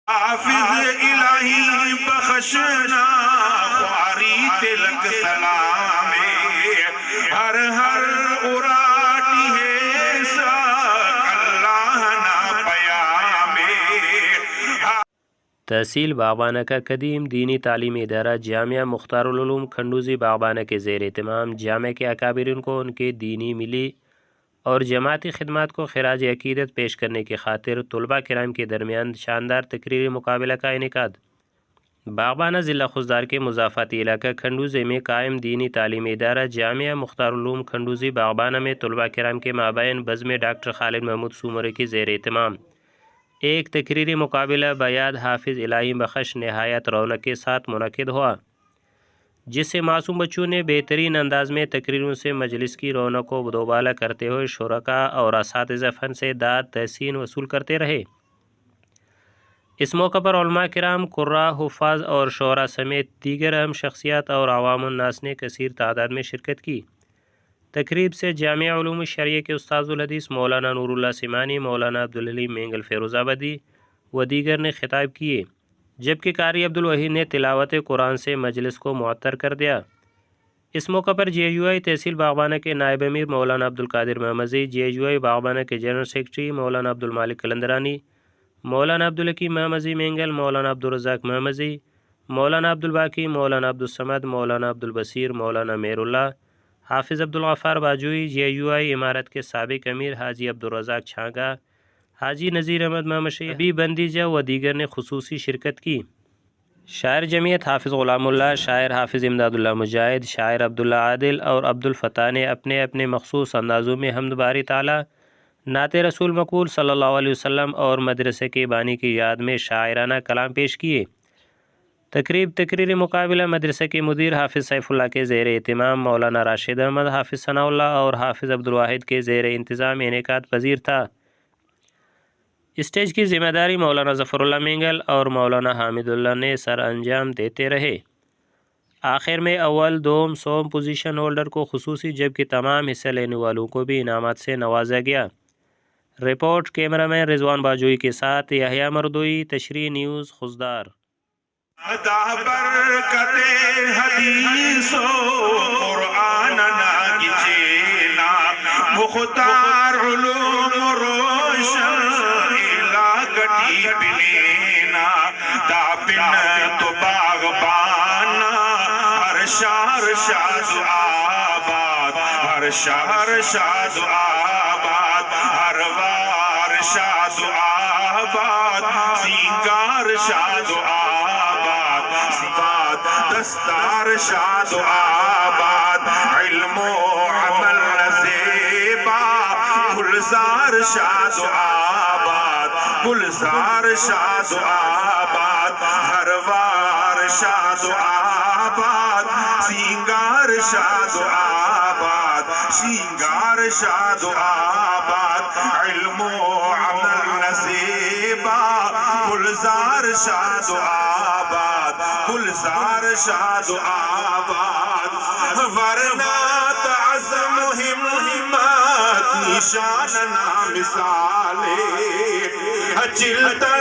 حافظ الہی بخشنا خواری تلک سلام ہر ہر اراٹی ہے ساک اللہ نا پیام. تحصیل باغبانہ کا قدیم دینی تعلیمی ادارہ جامعہ مختار العلوم کھنڈوزی باغبانہ کے زیر اہتمام جامعہ کے اکابرین کو ان کے دینی ملی اور جماعتی خدمات کو خراج عقیدت پیش کرنے کی خاطر طلباء کرام کے درمیان شاندار تقریری مقابلہ کا انعقاد. باغبانہ ضلع خضدار کے مضافاتی علاقہ کھنڈوزی میں قائم دینی تعلیمی ادارہ جامعہ مختار العلوم کھنڈوزی باغبانہ میں طلباء کرام کے مابین بزم ڈاکٹر خالد محمود سومرے کی زیر اہتمام ایک تقریری مقابلہ بیاد حافظ الہی بخش نہایت رونق کے ساتھ منعقد ہوا، جس سے معصوم بچوں نے بہترین انداز میں تقریروں سے مجلس کی رونق کو دوبالا کرتے ہوئے شرکاء اور اساتذہ فن سے داد تحسین وصول کرتے رہے. اس موقع پر علماء کرام، قراء، حفاظ اور شعراء سمیت دیگر اہم شخصیات اور عوام الناس نے کثیر تعداد میں شرکت کی. تقریب سے جامعہ علوم الشریعہ کے استاذ الحدیث مولانا نور اللہ سمانی، مولانا عبدالحلیم مینگل فیروز آبادی و دیگر نے خطاب کیے، جبکہ قاری عبدالوحید نے تلاوت قرآن سے مجلس کو معطر کر دیا. اس موقع پر جے یو آئی تحصیل باغبانہ کے نائب امیر مولانا عبدالقادر محمدی، جے یو آئی باغبانہ کے جنرل سیکرٹری مولانا عبدالمالک قلندرانی، مولانا عبدالحکیم محمدی مینگل، مولانا عبدالرزاق محمدی، مولانا عبدالباقی، مولانا عبدالصمد، مولانا عبدالبصیر، مولانا میر اللہ، حافظ عبدالغفار باجوئی، جے یو آئی امارت کے سابق امیر حاجی عبدالرزاق چھانگا، حاجی نذیر احمد محمد شیخ حبیب بندیجہ و دیگر نے خصوصی شرکت کی. شاعر جمعیت حافظ غلام اللہ، شاعر حافظ امداد اللہ مجاہد، شاعر عبداللہ عادل اور عبدالفتاح نے اپنے اپنے مخصوص اندازوں میں حمد باری تعالیٰ، نعت رسول مقبول صلی اللہ علیہ وسلم اور مدرسے کے بانی کی یاد میں شاعرانہ کلام پیش کیے. تقریری مقابلہ مدرسے کے مدیر حافظ سیف اللہ کے زیر اہتمام، مولانا راشد احمد، حافظ ثناء اللہ اور حافظ عبدالواحد کے زیر انتظام انعقاد پذیر تھا. اسٹیج کی ذمہ داری مولانا ظفر اللہ مینگل اور مولانا حامد اللہ نے سر انجام دیتے رہے. آخر میں اول، دوم، سوم پوزیشن ہولڈر کو خصوصی جبکہ تمام حصہ لینے والوں کو بھی انعامات سے نوازا گیا. رپورٹ کیمرہ مین رضوان باجوئی کے ساتھ یحییٰ مردوئی، تشریح نیوز خضدار. عطا برکت حدیث و قرآن ناگچینا مختار علوم روشن گٹی بلینا داپن تو باغبانا ہر شہر شاد آباد، ہر شہر شاد آباد، ہر وار شاد آباد، سینگار شاد آباد، سباد دستار شاد آباد، علم و عمل نصیبا گلزار شاد آباد، گلزار شاد آباد، ہر وار شاد آباد، سینگار شاد آباد، سینگار شاد آباد، علم و عمل نصیبا گلزار شاد آباد، گلزار شاد آباد، ورنہ تعظم ہمت نشان نا مثالے چلتا